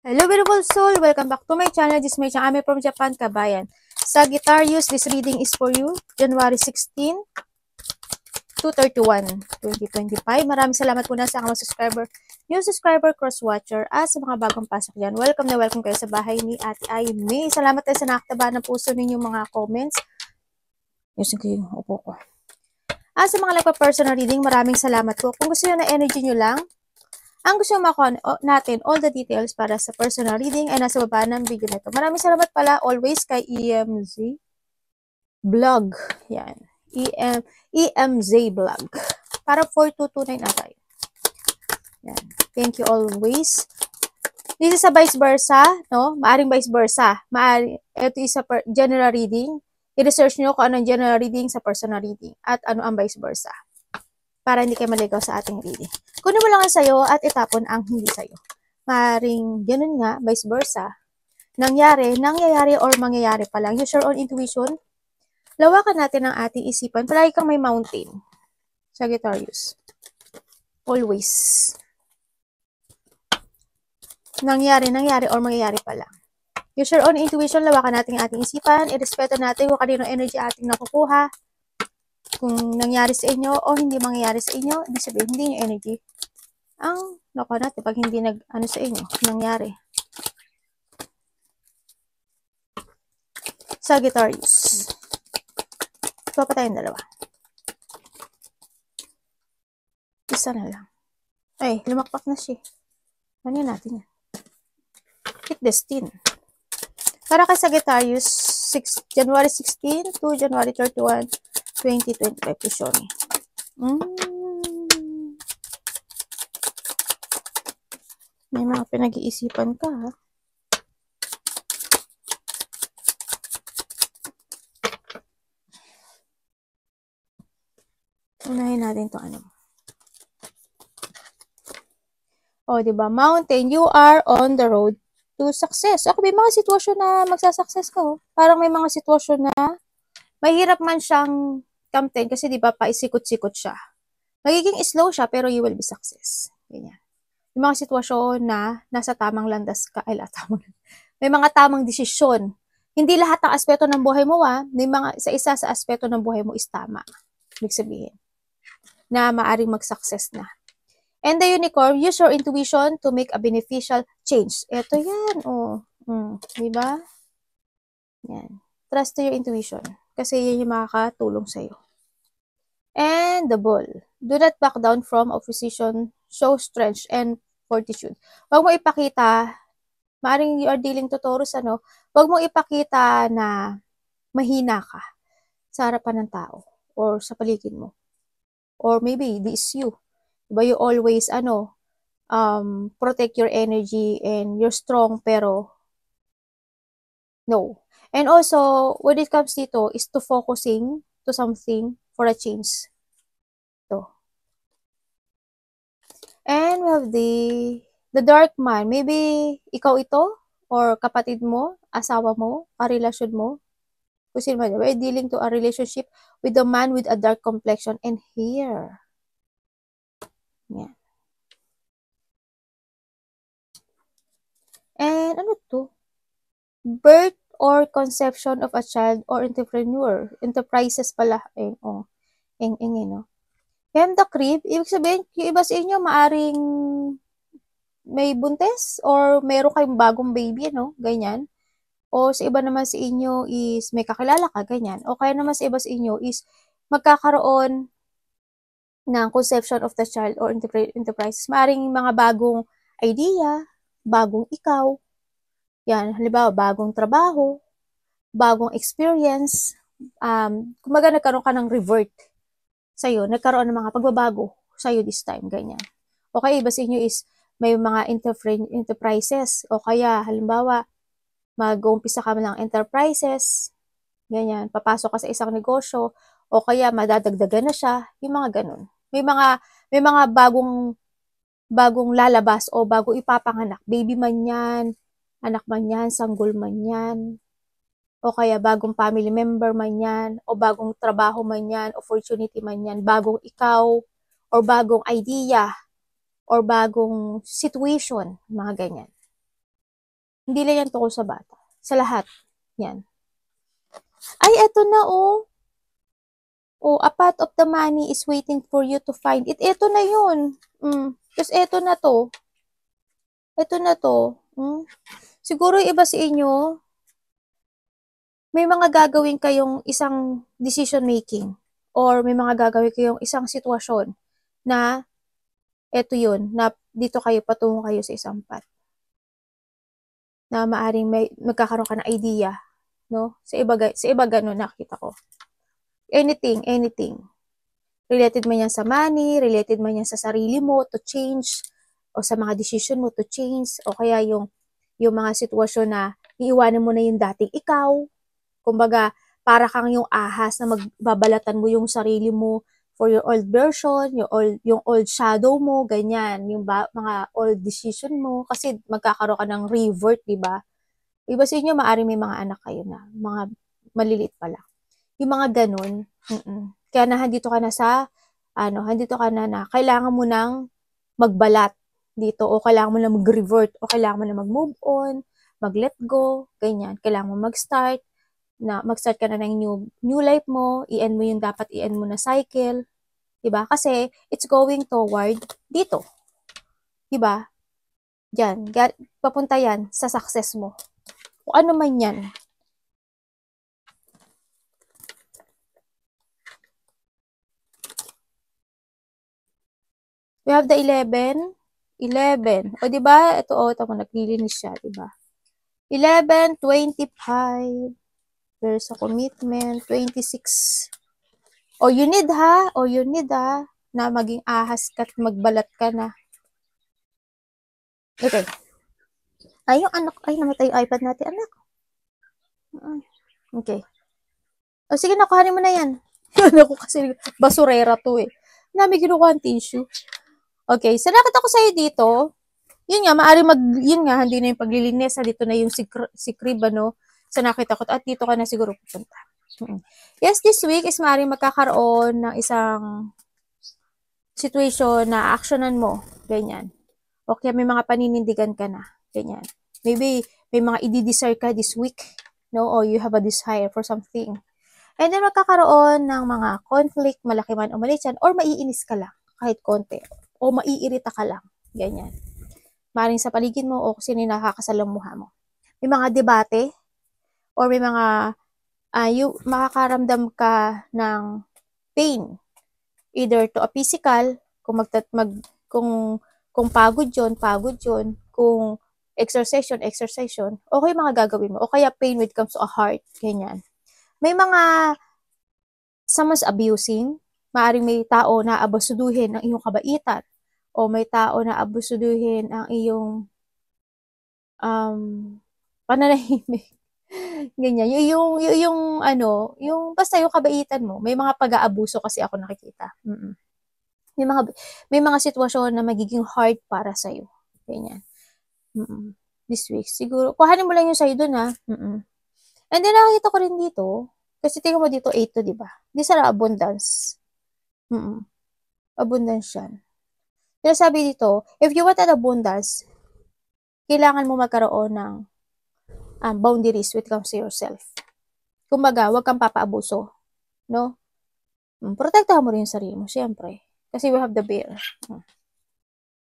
Hello beautiful soul! Welcome back to my channel. This is my channel. I'm from Japan, Kabayan. Sagittarius, this reading is for you. January 16 to 31, 2025. Maraming salamat po na sa mga subscriber, new subscriber, cross-watcher, at sa mga bagong pasok dyan. Welcome na welcome kayo sa bahay ni Ate Aimee. Salamat tayo sa nakataba ng puso ninyong mga comments. Yusin ko yung upo ko. At sa mga nagpa-personal reading, maraming salamat po. Kung gusto nyo na energy nyo lang, ang gusto nyo makuha natin, all the details para sa personal reading ay nasa baba ng video na ito. Maraming salamat pala always kay EMZ Vlog. Yan. EMZ Vlog. Para 4229 na tayo. Yan. Thank you always. This is a vice versa, no? Maaring vice versa. Ito is a general reading. I-research nyo kung ano ang general reading sa personal reading at ano ang vice versa. Para hindi kayo maligaw sa ating reading. Kunin mo lang ang sayo at itapon ang hindi sayo. Maring ganun nga, vice versa. Nangyayari or mangyayari pa lang. Use your own intuition. Lawakan natin ang ating isipan. Palagi kang may mountain. Sagittarius. Always. Nangyayari or mangyayari pa lang. Use your own intuition. Lawakan natin ang ating isipan. Irespeto natin kung kanino energy ating nakukuha. Kung nangyari sa inyo o hindi mangyayari sa inyo, ibig sabihin, hindi yung energy. Ang nakuha natin pag hindi sa inyo, nangyari. Sagittarius. Ito pa tayong dalawa. Isa na lang. Ay, lumakpak na siya. Ano yun natin yan? Hit destin. Para kay Sagittarius, January 16 to January 31, 2025 po ni. May mga pinag-iisipan ka, ha? Unahin natin to ano. O, diba? Mountain, you are on the road to success. Ako, may mga sitwasyon na magsasucess ka, oh. Parang may mga sitwasyon na mahirap man siyang kamten kasi di ba paisikot-sikot siya. Magiging slow siya pero you will be success. Ganyan. May mga sitwasyon na nasa tamang landas ka. May mga tamang desisyon. Hindi lahat ng aspeto ng buhay mo may mga isa sa aspeto ng buhay mo is tama. Ibig sabihin na maaring mag-success na. And the unicorn, use your intuition to make a beneficial change. Ito yan. Di ba? Yan. Trust to your intuition. Kasi yan yung makakatulong sa'yo. And the bull. Do not back down from opposition. Show strength and fortitude. Huwag mo ipakita, maaring you are dealing to Taurus, huwag mo ipakita na mahina ka sa harapan ng tao or sa paligid mo. Or maybe this is you. Diba you always, protect your energy and you're strong pero no. And also, when it comes dito, is to focusing to something for a change. Ito. And we have the dark man. Maybe ikaw ito, or kapatid mo, asawa mo, karelasyon mo. Kung sino man, we're dealing to a relationship with a man with a dark complexion and hair. Yan. And ano to? Birth or conception of a child or entrepreneur. Enterprises pala. No? And the crib, ibig sabihin, yung iba sa inyo, maaring may buntes or meron kayong bagong baby, ganyan. O sa iba naman sa inyo is may kakilala ka, ganyan. O kaya naman sa iba sa inyo is magkakaroon ng conception of the child or enterprises. Maaring mga bagong idea, bagong ikaw, yan, halimbawa, bagong trabaho, bagong experience, kumbaga nagkaroon ka ng revert sa'yo, nagkaroon ng mga pagbabago sa'yo this time, ganyan. O kaya iba sa inyo is may mga enterprises, o kaya halimbawa, mag-uumpisa ka ng enterprises, ganyan, papasok ka sa isang negosyo, o kaya madadagdagan na siya, yung mga ganun. May mga bagong lalabas o bagong ipapanganak, baby man yan, anak man yan, sanggol man yan, o kaya bagong family member man yan, o bagong trabaho man yan, opportunity man yan, bagong ikaw, or bagong idea, or bagong situation, mga ganyan. Hindi lang yan tungkol sa bata. Sa lahat. Yan. Ay, eto na oh. Oh, a part of the money is waiting for you to find it. Eto na yun. Tapos eto na to. Eto na to. Siguro iba sa inyo, may mga gagawin kayong isang decision making or may mga gagawin kayong isang sitwasyon na eto yun, na dito kayo patungo kayo sa isang path. Na maaring magkakaroon ka ng idea, no? Sa iba ganun nakita ko. Anything. Related man yan sa money, related man yan sa sarili mo to change, o sa mga decision mo to change, o kaya yung mga sitwasyon na iiwanan mo na yung dating ikaw. Kumbaga, para kang yung ahas na magbabalatan mo yung sarili mo for your old version, yung old shadow mo, ganyan, yung mga old decision mo, kasi magkakaroon ka ng revert, di ba? Iba sa inyo, maaaring may mga anak kayo na, mga maliliit pa lang. Yung mga ganun, kaya handito ka na kailangan mo nang magbalat dito, o kailangan mo na mag-revert, o kailangan mo na mag-move on, mag-let go, ganyan. Kailangan mo mag-start ka na ng new life mo, i-end mo yung dapat i-end mo na cycle, diba? Kasi, it's going toward dito. Diba? Diyan, papunta yan sa success mo. Kung ano man yan. We have the 11. O, diba? Ito, naglilinis siya, diba? 11, 25. There's a commitment. 26. O, you need ha, na maging ahas ka at magbalat ka na. Okay. Ay, yung anak, namatay yung iPad natin, anak. Okay. O, sige, nakuhanin mo na yan. Ano ko kasi, basurera to eh. Nami kinukuha ang tissue. Okay, so nakita ko sa'yo dito, yun nga, yun nga, hindi na yung paglilinis, dito na yung si crib, ano, sa nakita ko, at dito ka na siguro pupunta. Yes, this week is maaaring magkakaroon ng isang situation na actionan mo, ganyan. Okay, may mga paninindigan ka na, ganyan. Maybe, may mga i-desire ka this week, no, or you have a desire for something. And then, magkakaroon ng mga conflict, malaki man o maliit yan, or maiinis ka lang, kahit konti, o maiirita ka lang, ganyan. Maring sa paligid mo, o kung sino yung nakakasalamuha mo. May mga debate, or may mga, makakaramdam ka ng pain, either to a physical, kung pagod yun, kung exercise yun, okay mga gagawin mo, o kaya pain when it comes to a heart, ganyan. May mga someone's abusing, maaaring may tao na abusuduhin ang iyong kabaitan, o may tao na abusuduhin ang iyong pananahimik. Ganyan. Yung basta yung kabaitan mo, may mga pag-aabuso kasi ako nakikita. May mga sitwasyon na magiging hard para sa'yo. Ganyan. This week. Siguro, kuhanin mo lang yung sa'yo dun, ha? And then, nakakita ko rin dito, kasi tingnan mo dito, 8 to, diba? These are abundance. Abundance yan. Kaya sabi dito, if you want an abundance, kailangan mo magkaroon ng boundaries when it comes to yourself. Kumbaga, huwag kang papaabuso. No? Protektahan mo rin yung sarili mo, syempre. Kasi we have the bear.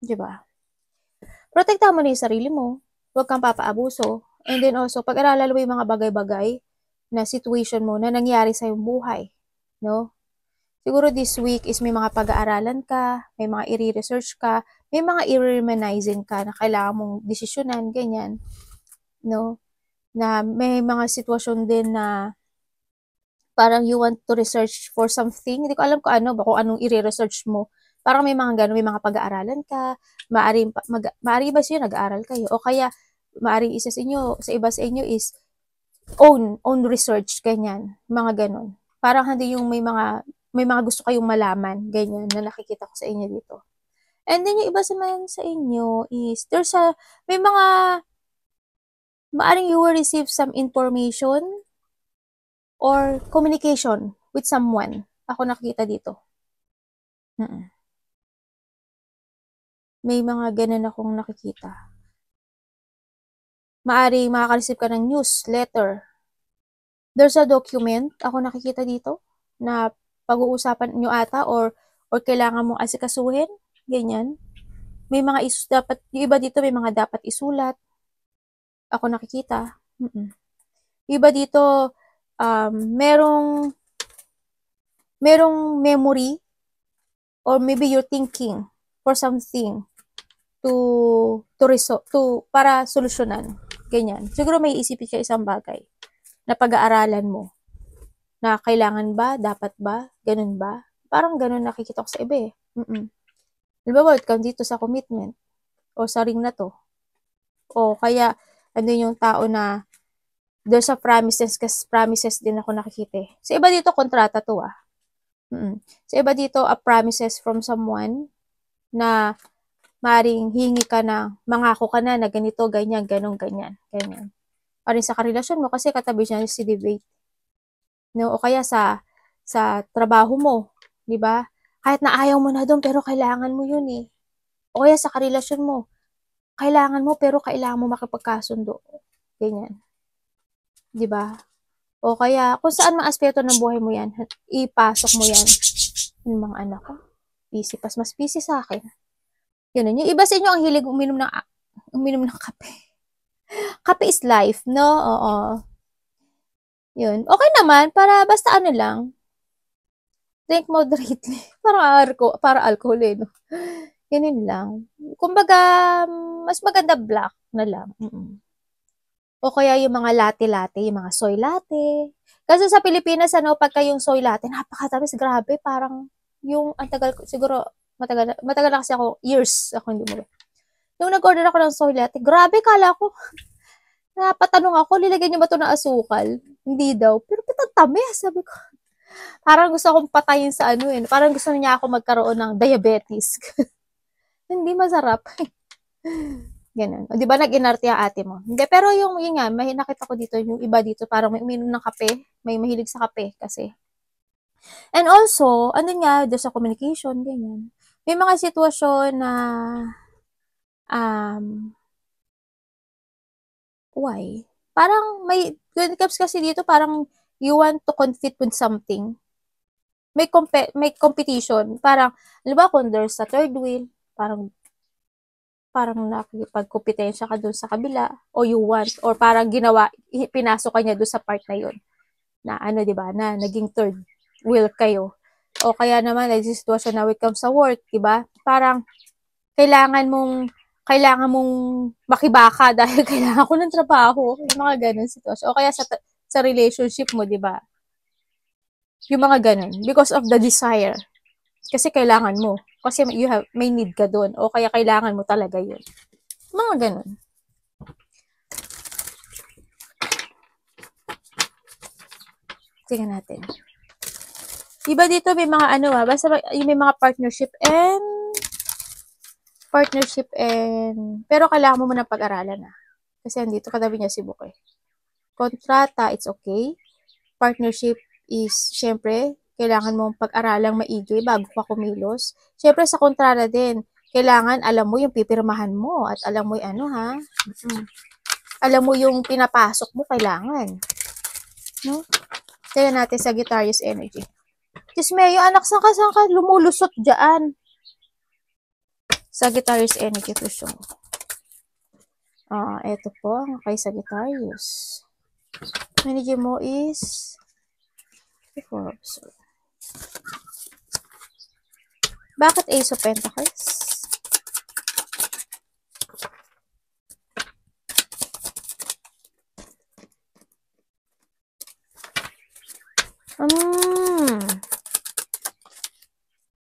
Diba? Protektahan mo rin yung sarili mo. Huwag kang papaabuso. And then also, pag-aralan mo yung mga bagay-bagay na situation mo na nangyari sa iyong buhay. No? Siguro this week is may mga pag-aaralan ka, may mga i-research ka, may mga i-reminiscing ka na kailangan mong desisyonan, ganyan. No? Na may mga sitwasyon din na parang you want to research for something. Hindi ko alam kung anong i-research mo. Parang may mga gano'n, may mga pag-aaralan ka, maari ba sa inyo nag-aaral kayo, o kaya maari isa sa iba sa inyo is own research, ganyan, mga gano'n. Parang hindi yung may mga gusto kayong malaman, ganyan, na nakikita ko sa inyo dito. And then yung iba sa inyo is, may mga, maaring you will receive some information or communication with someone. Ako nakikita dito. May mga ganun akong nakikita. maaring makaka-receive ka ng news, letter. There's a document, ako nakikita dito, na pag-uusapan nyo ata or kailangan mong asikasuhin, ganyan. May mga issues dapat, yung iba dito may mga dapat isulat. Ako nakikita. Iba dito, merong memory or maybe you're thinking for something para solusyonan. Ganyan. Siguro may isipin ka isang bagay na pag-aaralan mo na kailangan ba, dapat ba, ganun ba? Parang ganun nakikita ko sa iba eh. Halimbawa, come dito sa commitment o sa ring na to. O kaya, ano yung tao na there's a promises, kasi promises din ako nakikita eh. Sa iba dito, kontrata to ah. Sa iba dito, a promises from someone na maring hingi ka na, mangako ka na ganito, ganyan, ganun, ganyan. Parin sa karelasyon mo, kasi katabi siya si debate. No? O kaya sa trabaho mo, di ba? Kahit na ayaw mo na doon, pero kailangan mo yun eh. O kaya sa karelasyon mo, kailangan mo, pero kailangan mo makipagkasundo. Ganyan. Di ba? O kaya, kung saan mga aspeto ng buhay mo yan, ipasok mo yan. Yung mga anak ko, mas busy sa akin. Yun, yung iba sa inyo ang hilig uminom ng kape. Kape is life, no? Oo. Yun. Okay naman, basta ano lang, drink moderately. Para alcohol eh, no? Ganun lang. Kumbaga, mas maganda black na lang. O kaya yung mga latte, yung mga soy latte. Kasi sa Pilipinas, pagka yung soy latte, napakatamis, grabe, parang yung, ang tagal ko, siguro, matagal na kasi ako, years ako hindi mo. Nung nag-order ako ng soy latte, grabe, kala ko, napatanong ako, nilagyan niyo ba ito ng asukal? Hindi daw. Pero tamis, sabi ko. Parang gusto akong patayin sa parang gusto niya ako magkaroon ng diabetes. Hindi masarap. Ganun. O, di ba nag-inarte ang ate mo? Hindi, pero yung nga, may nakita ko dito, yung iba dito, parang may uminom ng kape, may mahilig sa kape kasi. And also, ano nga, there's a communication, ganyan. May mga sitwasyon na, why? Parang when it comes kasi dito, parang you want to compete with something. May competition. Parang, alam ba, kung there's a third wheel, parang nakikipagkompetensya ka dun sa kabila, o you want, or parang pinasok ka niya dun sa part na yun. Na diba, na naging third wheel kayo. O kaya naman, like, situation na when it comes sa work, diba? Parang, kailangan mong makibaka dahil kailangan ko ng trabaho. Yung mga ganun sitwasyon. O kaya sa relationship mo, di ba? Yung mga ganun. Because of the desire. Kasi kailangan mo. Kasi may need ka doon. O kaya kailangan mo talaga yun. Mga ganun. Tingnan natin. Iba dito may mga basta may mga partnership pero kailangan mo muna pag-aralan na. Kasi andito katabi niya si Bukoy. Kontrata, it's okay. Partnership is, syempre, kailangan mong pag-aralang maigi bago ka kumilos. Syempre, sa kontrata din, kailangan alam mo yung pipirmahan mo at alam mo yung alam mo yung pinapasok mo, kailangan. No? Tignan natin sa Sagittarius energy. Diyos Mayo, anak, saan ka lumulusot dyan? Sagittarius energy to show. Ito po, kay Sagittarius. Energy mo is bakit Ace of Pentacles?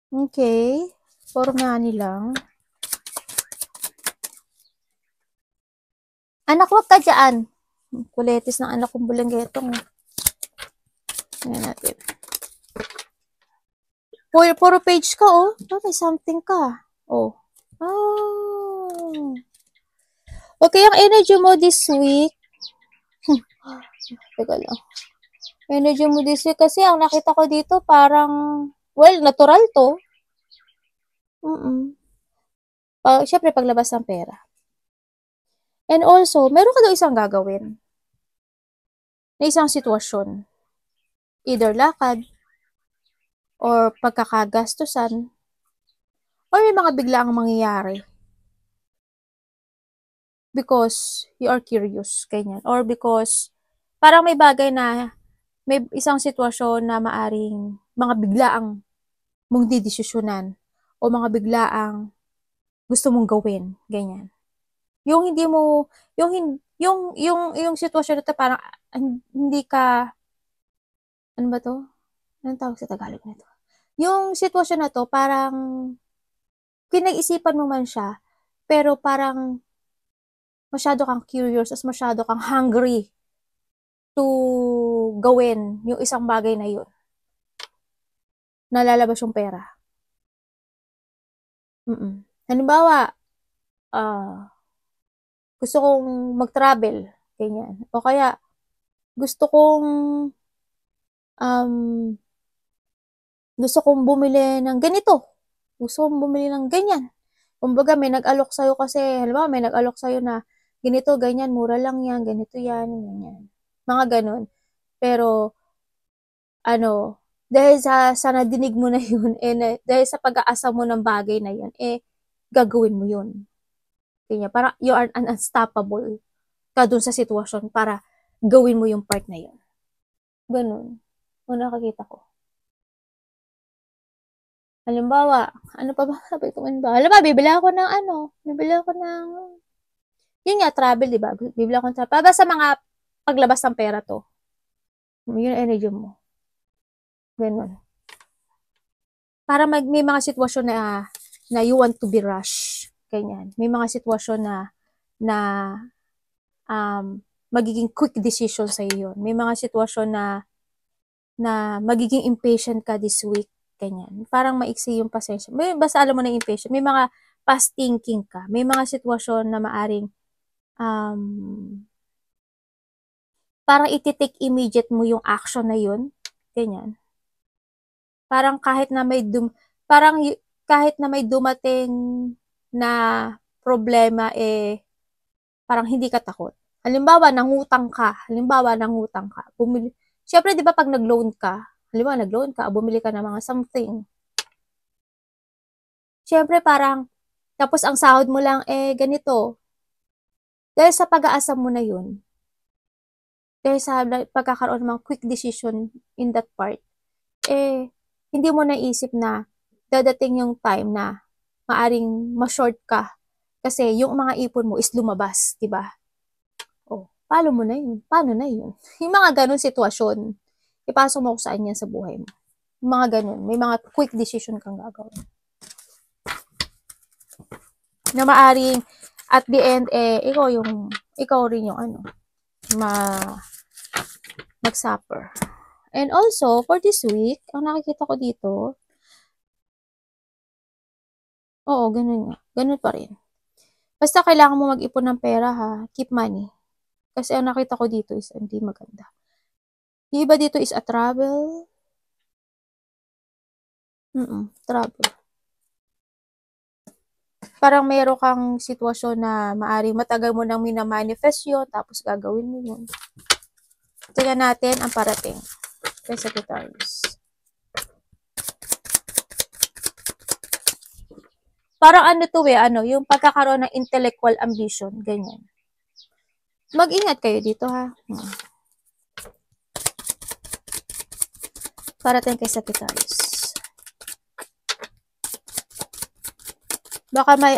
Okay. Pormani lang. Anak, wag ka dyan. Kuletis ng anak kong bulanggetong. Ayan natin. Puro page ka, oh. May something ka. Oh. Okay, ang energy mo this week. Teka lang. Energy mo this week kasi ang nakita ko dito parang, well, natural to. Siyempre, paglabas ng pera. And also, meron ka daw isang gagawin na isang sitwasyon. Either lakad, or pagkakagastusan, or may mga biglaang mangyayari. Because you are curious, ganyan. Or because, parang may bagay na, may isang sitwasyon na maaring mga biglaang mong didesisyonan, o mga biglaang gusto mong gawin, ganyan. Yung hindi mo, yung sitwasyon na to parang hindi ka, ano ba to? Anong tawag sa Tagalog nito? Yung sitwasyon na to parang pinag-isipan mo man siya, pero parang masyado kang curious, as masyado kang hungry to gawin yung isang bagay na yun. Nalalabas yung pera. Halimbawa, gusto kong mag-travel, ganyan. O kaya, gusto kong bumili ng ganito. Gusto kong bumili ng ganyan. Kumbaga, may nag-alok sa'yo kasi, halimbawa, may nag-alok sa'yo na ganito, ganyan, mura lang yan, ganito yan, ganyan. Mga ganun. Pero, dahil sa nadinig mo na yun, dahil sa pag-aasa mo ng bagay na yun, gagawin mo yun. Kanya, parang you are unstoppable ka dun sa sitwasyon para gawin mo yung part na yun. Ganun. Kung nakakita ko. Halimbawa, ano pa ba? Sabi ko, halimbawa, bibili ako ng, yun nga, travel, di ba? Bibili ako ng travel. Para sa mga paglabas ng pera to. Yun ang energy mo. Ganun. Para may mga sitwasyon na you want to be rushed. Ganyan. May mga sitwasyon na magiging quick decision sa iyo. May mga sitwasyon na magiging impatient ka this week. Ganyan. Parang maiksi yung pasensya. Basta alam mo na impatient. May mga past thinking ka. May mga sitwasyon na maaring parang iti-take immediate mo yung action na yun. Ganyan. Parang kahit na may dumating na problema, parang hindi ka takot. Halimbawa, nangutang ka. Siyempre, di ba pag nag-loan ka, bumili ka ng mga something. Siyempre, parang, tapos ang sahod mo lang, ganito. Dahil sa pag-aasa mo na yun, dahil sa pagkakaroon ng mga quick decision in that part, hindi mo naisip na dadating yung time na maaring ma-short ka kasi yung mga ipon mo is lumabas, di ba? Paano na yun? Yung mga ganun sitwasyon, ipasok mo kung saan yan sa buhay mo. Yung mga ganun, may mga quick decision kang gagawin. Na maaring, at the end, ikaw rin yung mag-suffer. And also, for this week, ang nakikita ko dito, oo, ganun nga. Ganun pa rin. Basta kailangan mo mag-ipon ng pera, ha? Keep money. Kasi ang nakita ko dito is hindi maganda. Yung iba dito is a travel. Travel. Parang meron kang sitwasyon na maaring matagal mo nang minamanifest yun, tapos gagawin mo yun. Tingnan natin ang parating kay Sagittarius. Parang yung pagkakaroon ng intellectual ambition, ganyan. Mag-ingat kayo dito, ha? Parating kay Sagittarius. Baka may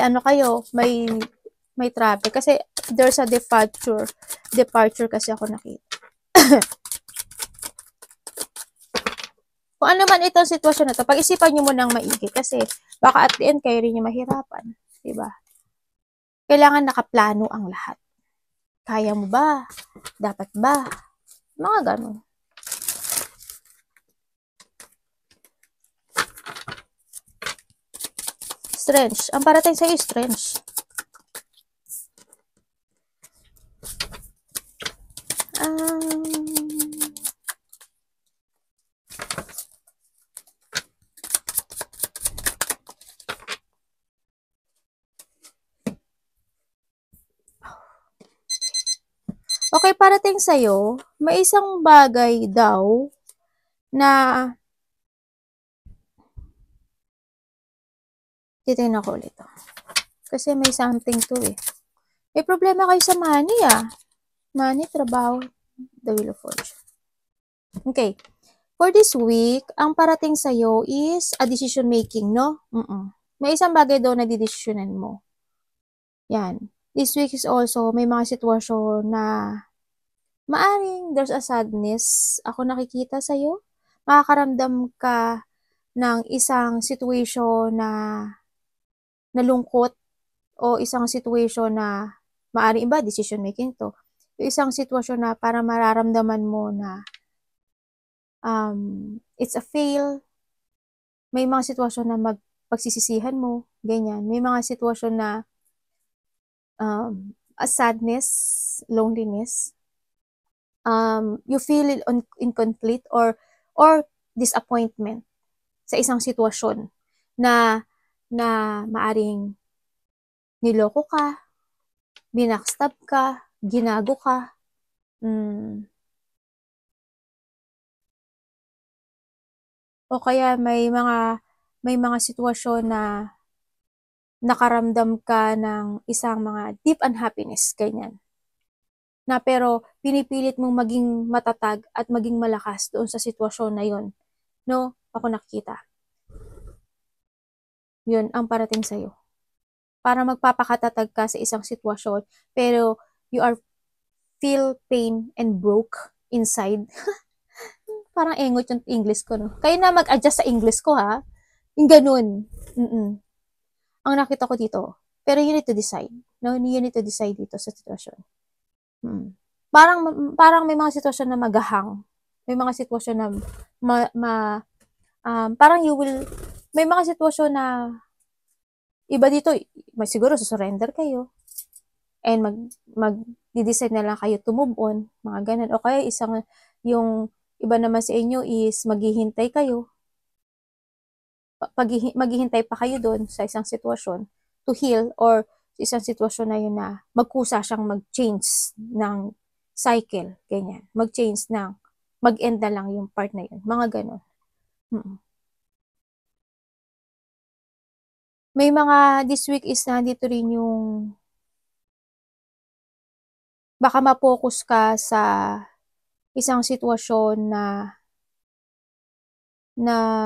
may travel. Kasi there's a departure kasi ako nakita. Kung ano man itong sitwasyon na to, pag-isipan nyo munang maigi kasi baka at the end kayo rin yung mahirapan. Diba? Kailangan nakaplano ang lahat. Kaya mo ba? Dapat ba? Mga ganun. Strange. Ang parating sa'yo, strange. Okay, parating sa'yo, may isang bagay daw na titingnan ko ulit. Kasi may something to eh. May problema kayo sa money ah. Money, trabaho, the Wheel of Fortune. Okay. For this week, ang parating sa'yo is a decision making, no? May isang bagay daw na didesisyonan mo. Yan. This week is also, may mga sitwasyon na maaring there's a sadness. Ako nakikita sa'yo. Makakaramdam ka ng isang situation na nalungkot o isang situation na maaring iba, decision making to. Yung isang sitwasyon na para mararamdaman mo na it's a fail. May mga sitwasyon na pagsisisihan mo, ganyan. May mga sitwasyon na a sadness, loneliness. You feel it incomplete or disappointment sa isang sitwasyon na maaring niloko ka, binackstab ka, ginago ka. O kaya may mga sitwasyon na nakaramdam ka ng isang mga deep unhappiness, ganyan. Na pero pinipilit mong maging matatag at maging malakas doon sa sitwasyon na yon. No? Ako nakikita. Yun ang parating sa'yo. Para magpapakatatag ka sa isang sitwasyon, pero you are feel pain and broke inside. Parang engot yung English ko, no? Kayo na mag-adjust sa English ko, ha? Yung ganun. Ang nakita ko dito. Pero you need to decide. No? You need to decide dito sa sitwasyon. Parang may mga sitwasyon na maghahang. May mga sitwasyon na parang may mga sitwasyon na iba dito, siguro susurrender kayo. And mag-decide na lang kayo to move on. Mga ganun. O kaya yung iba naman sa inyo is maghihintay kayo. Maghihintay pa kayo doon sa isang sitwasyon to heal or isang sitwasyon na yun na magkusa siyang mag-change ng cycle, ganyan. Mag-change ng, mag-end na lang yung part na yun. Mga ganon. May mga, this week is nandito rin yung, baka ma-focus ka sa isang sitwasyon na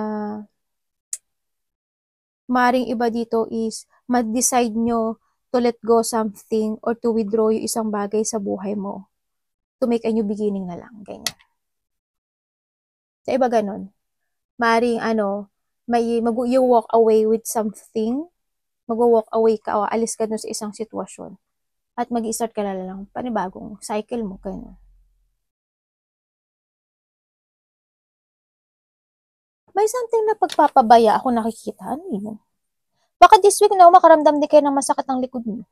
maring iba dito is, mag-decide nyo to let go something or to withdraw yung isang bagay sa buhay mo. To make a new beginning na lang, ganyan. Sa iba ganon. Maring you walk away with something, mag-walk away ka o alis ka dun sa isang sitwasyon at mag-i-start ka na lang panibagong cycle mo, ganyan. May something na pagpapabaya ako nakikita. Ano yun? Baka this week na makaramdam din kayo ng masakit ng likod niyo.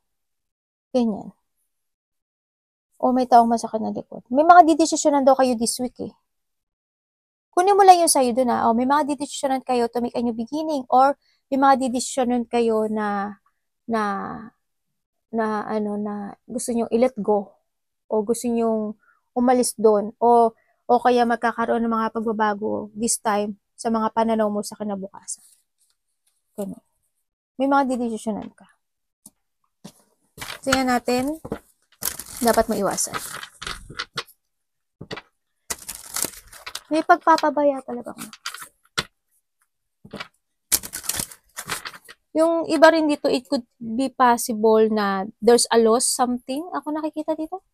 Ganyan. O may taong masakit ng likod. May mga didesisyonan daw kayo this week eh. Kunin mo lang yung sa'yo dun ah. O may mga didesisyonan kayo to make a new beginning or may mga didesisyonan kayo na gusto nyo i-let go o gusto nyo umalis doon o kaya magkakaroon ng mga pagbabago this time sa mga pananaw mo sa kinabukasan. Ganun. May mga didesisyonan ka. Tingnan natin, dapat maiwasan. May pagpapabaya talaga ako. Yung iba rin dito, it could be possible na there's a loss, something. Ako nakikita dito.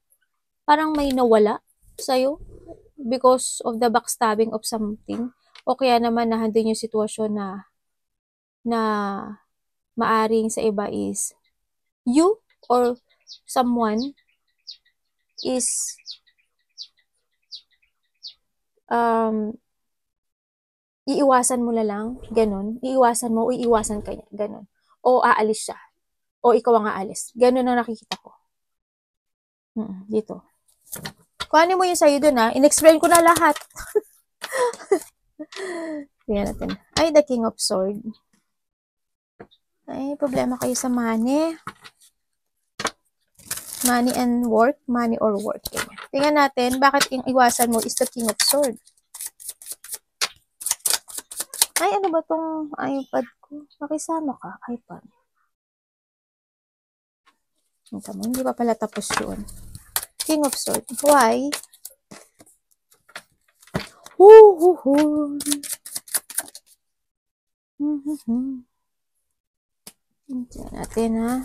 Parang may nawala sa'yo because of the backstabbing of something. O kaya naman nahandun yung sitwasyon na maaring sa iba is you or someone is iiwasan mo na lang, ganun. Iiwasan mo o iiwasan ka niya, ganun. O aalis siya. O ikaw ang aalis. Ganun ang nakikita ko. Dito. Kuhanin mo yung sa'yo dun ha. In-explain ko na lahat. Tingnan natin. Ay, the King of Swords. Ay, problema kayo sa money. Money and work, money or work. Ganyan. Tingnan natin, bakit yung iwasan mo is the King of Swords. Ay, ano ba tong iPad ko? Makisama ka, iPad. Hindi pa pala tapos yun. King of Swords. Why? Hoo-hoo-hoo. Tingnan natin, ha.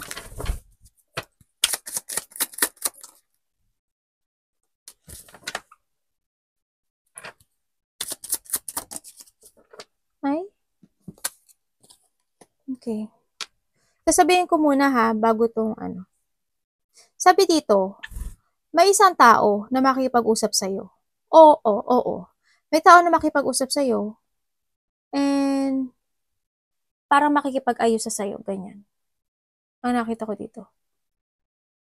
Ay. Okay. Sasabihin ko muna ha, bago tong ano. Sabi dito, may isang tao na makikipag-usap sa'yo. Oo. May tao na makipag-usap sa'yo and parang makikipag-ayos sa sa'yo, ganyan. Ang nakita ko dito.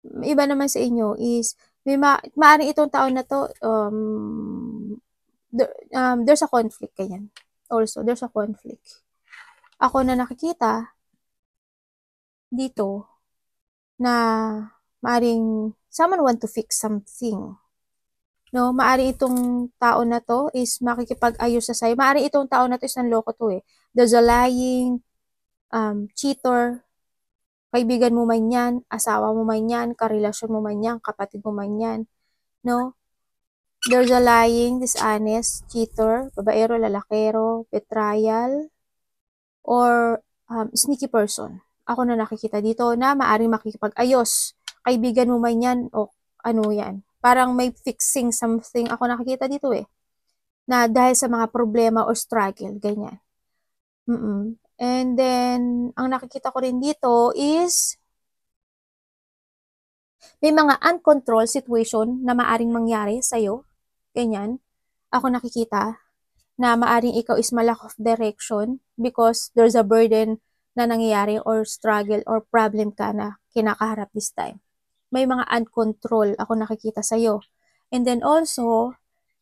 Iba naman sa inyo is, maaaring itong tao na to, there's a conflict, ganyan. Also, there's a conflict. Ako na nakikita dito na maaring someone want to fix something. No, maaring itong tao na to is makikipag-ayos sa sa'yo. Maaring itong tao na to is nanloko to eh. There's a lying, cheater, kaibigan mo man yan, asawa mo man yan, karelasyon mo man yan, kapatid mo man yan. No? There's a lying, dishonest, cheater, babaero, lalakero, betrayal, or sneaky person. Ako na nakikita dito na maaring makikipag-ayos. Kaibigan mo man yan o ano yan. Parang may fixing something ako nakikita dito eh. Na dahil sa mga problema o struggle, ganyan. And then, ang nakikita ko rin dito is may mga uncontrolled situation na maaring mangyari sa'yo. Ganyan. Ako nakikita na maaring ikaw is malack of direction because there's a burden na nangyayari or struggle or problem ka na kinakaharap this time. May mga uncontrolled ako nakikita sa'yo. And then also,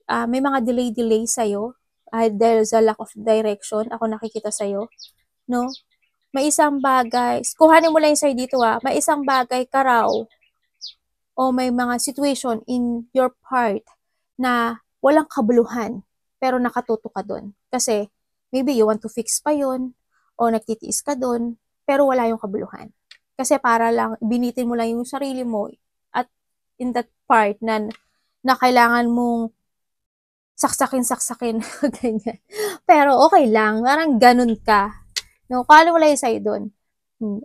may mga delay sa'yo. There's a lack of direction ako nakikita sa'yo. No? May isang bagay, kuhanin mo lang yung sa'yo dito may isang bagay ka raw o may mga situation in your part na walang kabuluhan pero nakatuto ka doon. Kasi maybe you want to fix pa yon o nagtitiis ka doon pero wala yung kabuluhan. Kasi para lang, binitin mo lang yung sarili mo at in that part na kailangan mong saksakin, ganyan. Pero okay lang, parang ganun ka. No, kala mo lang yung sa'yo doon.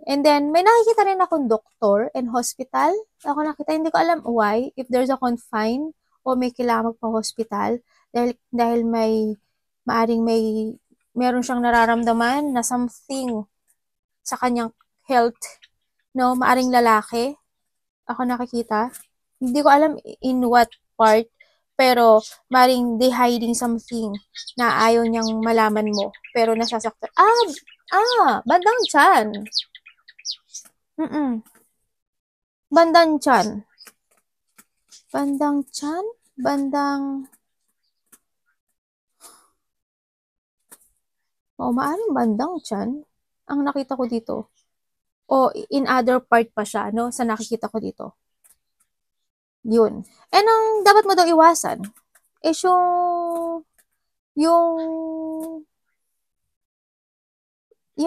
And then, may nakikita rin akong doktor and hospital. Ako nakita, hindi ko alam why, if there's a confine o may kailangan magpa-hospital dahil meron siyang nararamdaman na something sa kanyang health, no, maaring lalaki. Ako nakikita. Hindi ko alam in what part, pero maring they hiding something na ayaw niyang malaman mo, pero nasasaktan. Bandang tiyan. Bandang tiyan. Bandang tiyan? Maaring bandang tiyan. Ang nakita ko dito. O in other part pa siya, no? Sa nakikita ko dito. Yun. And ang dapat mo daw iwasan is yung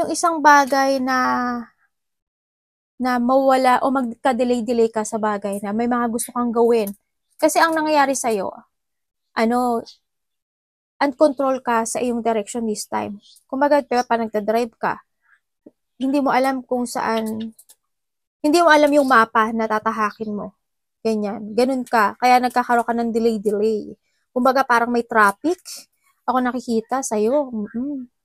isang bagay na mawala o magka-delay ka sa bagay na may mga gusto kang gawin. Kasi ang nangyayari sa'yo, uncontrol ka sa iyong direction this time. Kumbaga, pa nagda-drive ka, hindi mo alam kung saan, hindi mo alam yung mapa na tatahakin mo. Ganyan. Ganun ka. Kaya nagkakaroon ka ng delay. Kumbaga, parang may traffic. Ako nakikita sa'yo.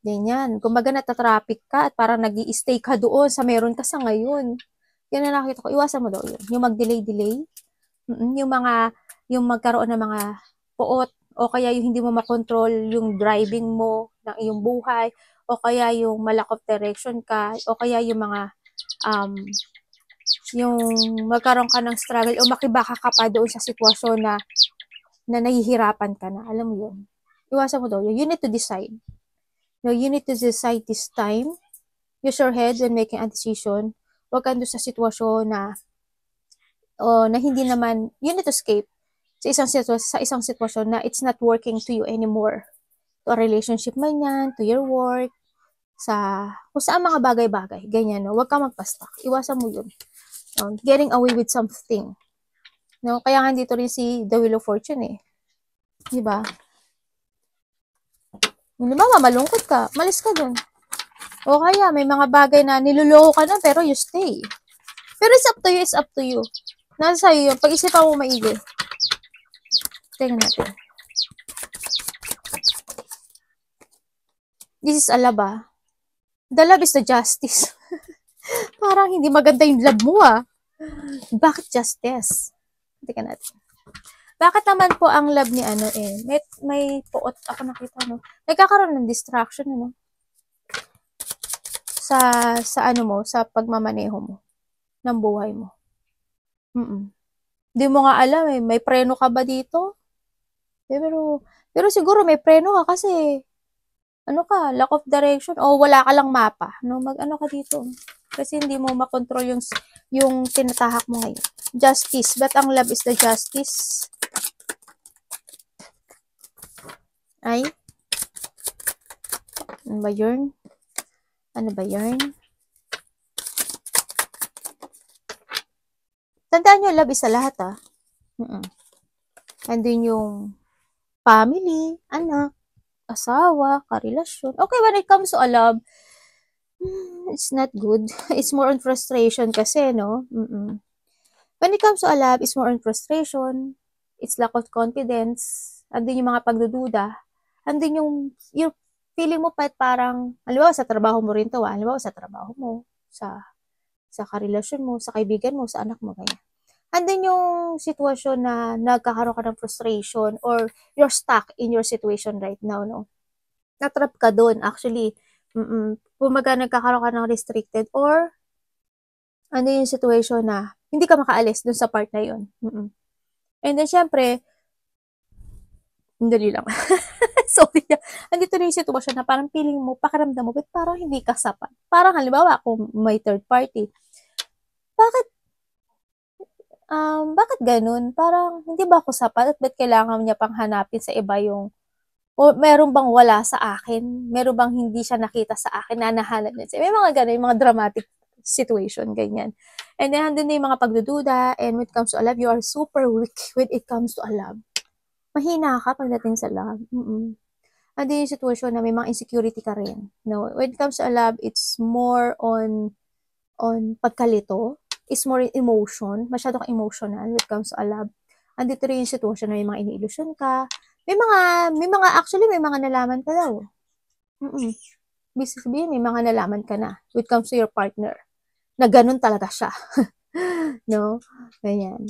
Ganyan. Kumbaga, natatraffic ka at parang nag-i-stay ka doon sa meron ka sa ngayon. Yan na nakita ko. Iwasan mo daw yun. Yung mag-delay. Yung magkaroon ng mga puot o kaya yung hindi mo makontrol yung driving mo ng iyong buhay o kaya yung malack of direction ka o kaya yung mga yung magkaroon ka ng struggle o makibaka ka pa doon sa sitwasyon na nahihirapan ka na. Alam mo yun. Iwasan mo daw yun. You need to decide. No, you need to decide this time. Use your head when making a decision. Huwag ka doon sa sitwasyon na o na hindi naman, you need to escape sa isang sitwasyon na it's not working to you anymore. To a relationship man yan, to your work, kung saan mga bagay-bagay, ganyan, no? Huwag ka magpa-stuck. Iwasan mo yun. Getting away with something. No? Kaya nga dito rin si The Wheel of Fortune eh. Diba? Hindi ba, malungkot ka, malis ka dun. O kaya, may mga bagay na niloloko ka na, pero you stay. Pero it's up to you. Nasa sa'yo yun. Pag-isipan mo maigi. Tingnan natin. This is a love, ah. The love is the justice. Parang hindi maganda yung love mo, ah. Bakit justice? Tingnan natin. Bakit naman po ang love ni ano eh? May puot ako nakita, no? Nagkakaroon ng distraction, ano? Sa ano mo, sa pagmamaneho mo ng buhay mo. Hindi mo nga alam eh, may preno ka ba dito? Pero siguro may preno ka kasi ano ka, lack of direction o wala ka lang mapa, no? Mag-ano ka dito. Kasi hindi mo makontrol yung tinatahak mo ngayon. Justice. But ang love is the justice. Ay? Ano ba yun? Ano ba yun? Tandaan nyo, love is sa lahat, ah. Andun yung family, anak, asawa, karelasyon. Okay, when it comes to a love, it's not good. It's more on frustration kasi, no? When it comes to a love, it's more on frustration. It's lack of confidence. Andun yung mga pagdududa. Andun yung feeling mo parang, halimbawa sa trabaho mo rin to, halimbawa sa trabaho mo, sa karelasyon mo, sa kaibigan mo, sa anak mo, ganyan. Andun yung sitwasyon na nagkakaroon ka ng frustration or you're stuck in your situation right now, no? Natrap ka doon, actually. Pumaga nagkakaroon ka ng restricted or ano yung situation na hindi ka makaalis dun sa part na yun. And then, syempre, hindi lang. Sorry. Andito na yung sitwasyon na parang feeling mo, pakiramdam mo, but parang hindi ka sapat. Parang halimbawa, kung may third party, bakit ganun? Parang, hindi ba ako sapat? At ba't kailangan niya pang hanapin sa iba o meron bang wala sa akin? Meron bang hindi siya nakita sa akin na nahanap niya? May mga ganun, yung mga dramatic situation, ganyan. And then, handun na yung mga pagdududa, and when it comes to a love, you are super weak when it comes to a love. Mahina ka pagdating sa love. Andun yung situation na may mga insecurity ka rin. No? When it comes to a love, it's more on pagkalito. It's more emotion. Masyado kang emotional when it comes to a love. Andito rin yung situation na may mga ini-illusion ka. May mga nalaman ka daw. Ibig sabihin, may mga nalaman ka na when it comes to your partner. Na ganun talaga siya. No? Ganyan.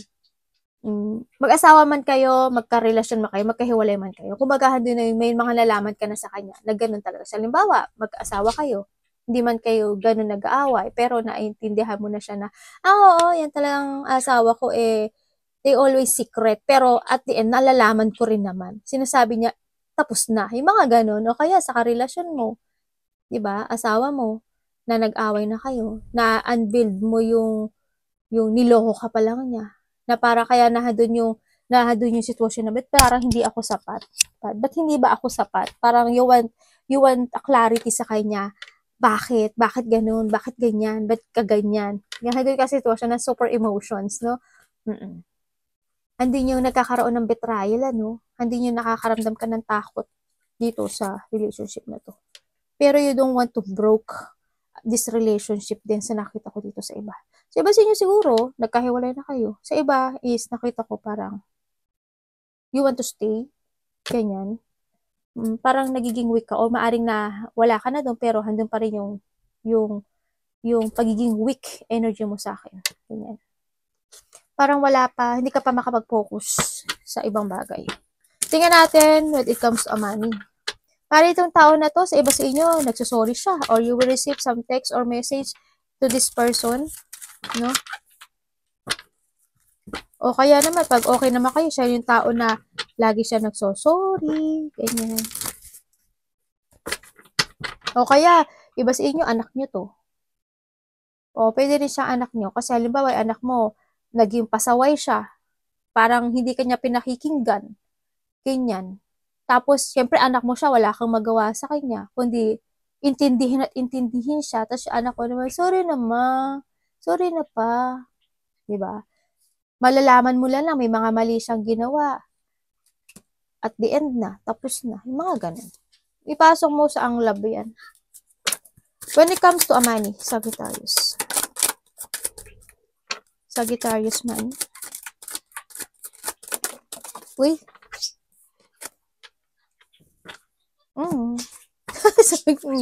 Mag-asawa man kayo, magka-relasyon man kayo, magkahiwalay man kayo. Kumbaga, doon na may mga nalaman ka na sa kanya na ganun talaga siya. Halimbawa, mag-asawa kayo, hindi man kayo ganun nag-aaway, pero naiintindihan mo na siya na, oo, yan talagang asawa ko they always secret, pero at the end, nalalaman ko rin naman. Sinasabi niya, tapos na. Yung mga ganun, o kaya sa karelasyon mo, diba, asawa mo, na nag-away na kayo, na unbuild mo yung niloko ka pa lang niya, na para kaya nahadun yung sitwasyon na, ba't parang hindi ako sapat? Ba't hindi ba ako sapat? Parang you want a clarity sa kanya. Bakit? Bakit ganun? Bakit ganyan? Ba't kaganyan? Nahadun ka sitwasyon na super emotions, no? Andun yung nagkakaroon ng betrayal, ano? Andun yung nakakaramdam ka ng takot dito sa relationship na to. Pero you don't want to broke this relationship din sa nakita ko dito sa iba. Sa iba sa inyo siguro, nagkahiwalay na kayo. Sa iba is nakita ko parang you want to stay, ganyan. Parang nagiging weak ka o maaring na wala ka na doon pero handun pa rin yung pagiging weak energy mo sa akin. Ganyan. Parang hindi ka pa makapag-focus sa ibang bagay. Tingnan natin when it comes to money. Para itong tao na to, sa iba sa inyo, nagsusorry siya or you will receive some text or message to this person, no? O kaya naman, pag okay naman kayo, siya yung tao na lagi siya nagsosorry, ganyan. O kaya, iba sa inyo, anak nyo to. O, pwede rin siya anak nyo. Kasi halimbawa, anak mo, naging pasaway siya. Parang hindi kanya pinakikinggan. Ganyan. Tapos, syempre, anak mo siya, wala kang magawa sa kanya. Kundi, intindihin at intindihin siya. Tapos, yung anak ko naman, sorry na ma. Sorry na pa. Diba? Malalaman mo lang, may mga mali siyang ginawa. At the end na, tapos na. Yung mga ganun. Ipasok mo sa ang love yan. When it comes to a money, Sagittarius. Sagittarius man. Uy. Sabi ko,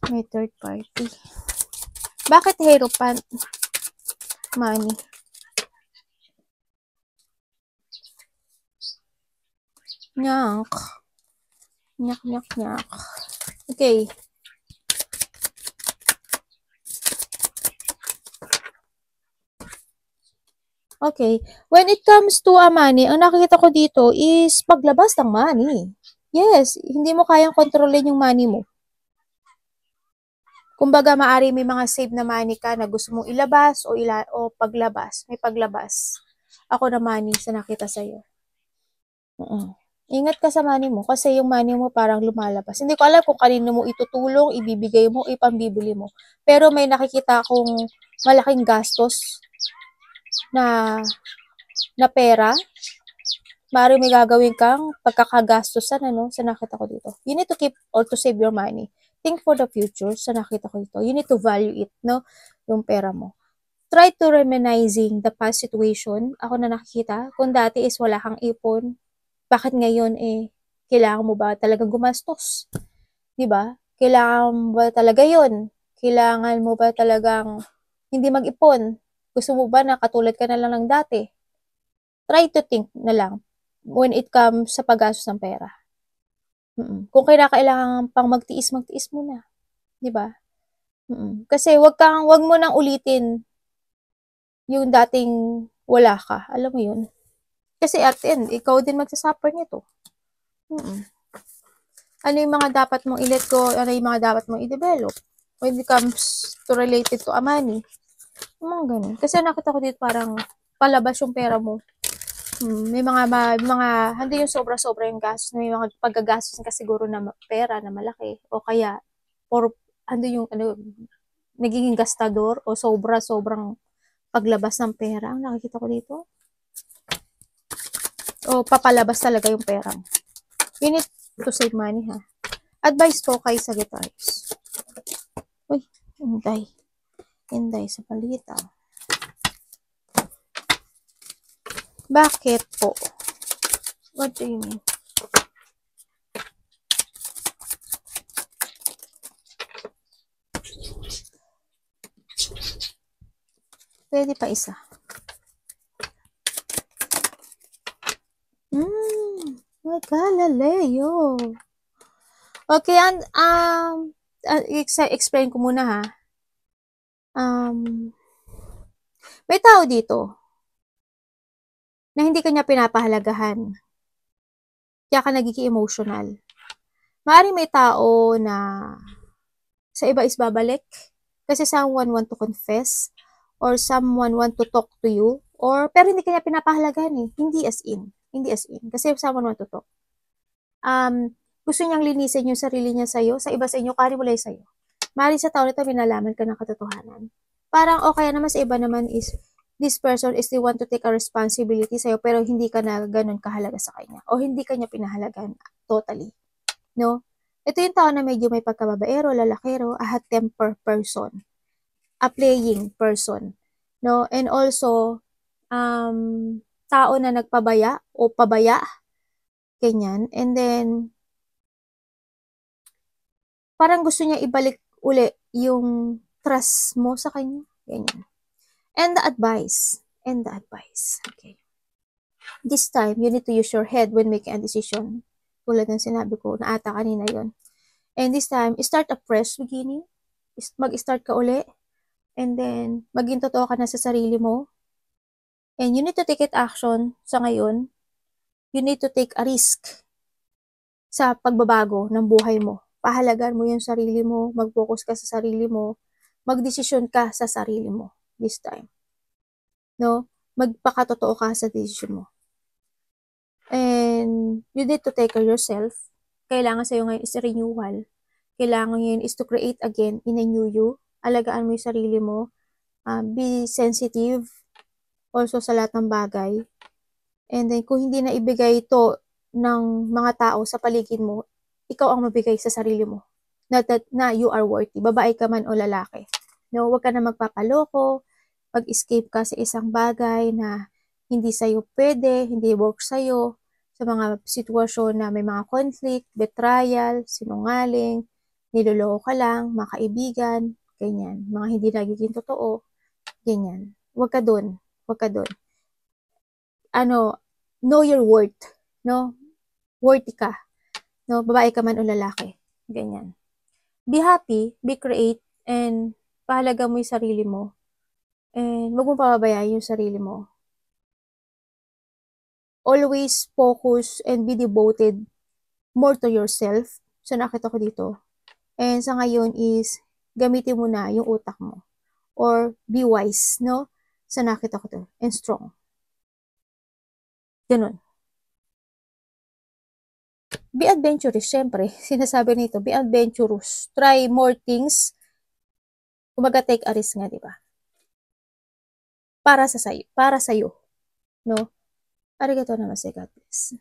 may third party. Bakit Hierophant? Money. Nyak. Nyak, nyak, nyak. Okay. Okay. When it comes to a money, ang nakikita ko dito is paglabas ng money. Yes, hindi mo kayang kontrolin yung money mo. Kumbaga, maari may mga save na money ka na gusto mong ilabas o paglabas. May paglabas. Ako na money sa nakita sa'yo. Ingat ka sa money mo kasi yung money mo parang lumalabas. Hindi ko alam kung kanino mo itutulong, ibibigay mo, ipambibili mo. Pero may nakikita akong malaking gastos na pera. Maaaring may gagawin kang pagkakagastosan, sa nakita ko dito. You need to keep or to save your money. Think for the future, sa nakita ko dito. You need to value it, yung pera mo. Try to reminiscing the past situation. Ako na nakikita, kung dati is wala kang ipon, bakit ngayon kailangan mo ba talagang gumastos? Diba? Kailangan mo ba talaga yun? Kailangan mo ba talagang hindi mag-ipon? Gusto mo ba na katulad ka na lang ng dati? Try to think na lang when it comes sa paggastos ng pera. Kung kailangan pang magtiis mo na. 'Di ba? Kasi wag mo nang ulitin yung dating wala ka. Alam mo yun? Kasi at the end, ikaw din magsasuffer nito. Ano yung mga dapat mong i-let go? Ano yung mga dapat mong i-develop? When it comes to related to a money. Mga ganun. Kasi nakita ko dito parang palabas yung pera mo. May mga hindi yung sobra-sobra yung gastos. May mga paggagastos ka siguro na pera na malaki. O kaya, nagiging gastador o sobrang paglabas ng pera. Ang nakikita ko dito. O papalabas talaga yung pera. You need to save money, ha. Advice ko kay Sagittarius. Uy, Hinday sa palita. Bakit po? What do you mean? Pwede pa isa. Galileo. Okay, explain ko muna, ha. May tao dito na hindi kanya pinapahalagahan. Kaya ka nagiging emotional. Maaaring may tao na sa iba is babalik kasi someone want to confess or someone want to talk to you pero hindi kanya pinapahalagahan Hindi as in. Kasi someone want to talk. Gusto niyang linisin yung sarili niya sa'yo, sa iba sa inyo, kariwalay sa'yo. Maaaring sa tao nito, minalaman ka ng katotohanan. Parang okay naman sa iba naman is this person is the want to take a responsibility sa'yo pero hindi ka na ganun kahalaga sa kanya o hindi kanya pinahalagan totally. No? Ito yung tao na medyo may pagkababaero, lalakero, a hot-temper person, a playing person. No? And also, tao na nagpabaya o pabaya, ganyan. And then, parang gusto niya ibalik uli yung trust mo sa kanya. Ganyan. And the advice. Okay. This time, you need to use your head when making a decision. Tulad ng sinabi ko, na ata kanina yon. And this time, start a fresh beginning. Mag-start ka uli. And then, maging totoo ka na sa sarili mo. And you need to take it action sa ngayon. You need to take a risk sa pagbabago ng buhay mo. Pahalagan mo yung sarili mo. Mag-focus ka sa sarili mo. Magdesisyon ka sa sarili mo. this time. No? Magpakatotoo ka sa decision mo. And you need to take care of yourself. Kailangan sa'yo ngayon is renewal. Kailangan ngayon is to create again in a new you. Alagaan mo yung sarili mo. Be sensitive also sa lahat ng bagay. And then, kung hindi na ibigay ito ng mga tao sa paligid mo, ikaw ang mabigay sa sarili mo. Na you are worthy. Babae ka man o lalaki. No, huwag ka na magpapaloko. Mag-escape ka sa isang bagay na hindi sa'yo pwede, hindi work sa'yo. Sa mga sitwasyon na may mga conflict, betrayal, sinungaling, niloloko ka lang, mga kaibigan, ganyan. Mga hindi nagiging totoo, ganyan. Huwag ka dun. Huwag ka dun. Know your worth. No? Worthy ka. No? Babae ka man o lalaki. Ganyan. Be happy, be create, and pahalaga mo yung sarili mo. And huwag mong pababayaan yung sarili mo. Always focus and be devoted more to yourself. So, nakita ko dito. And sa ngayon is, gamitin mo na yung utak mo. Or, be wise, no? So, nakita ko to. And strong. Ganun. Be adventurous, syempre. Sinasabi nito, be adventurous. Try more things. Kumaga, take a risk nga, di ba? Para sa'yo. No? Arigatou namaste, God bless.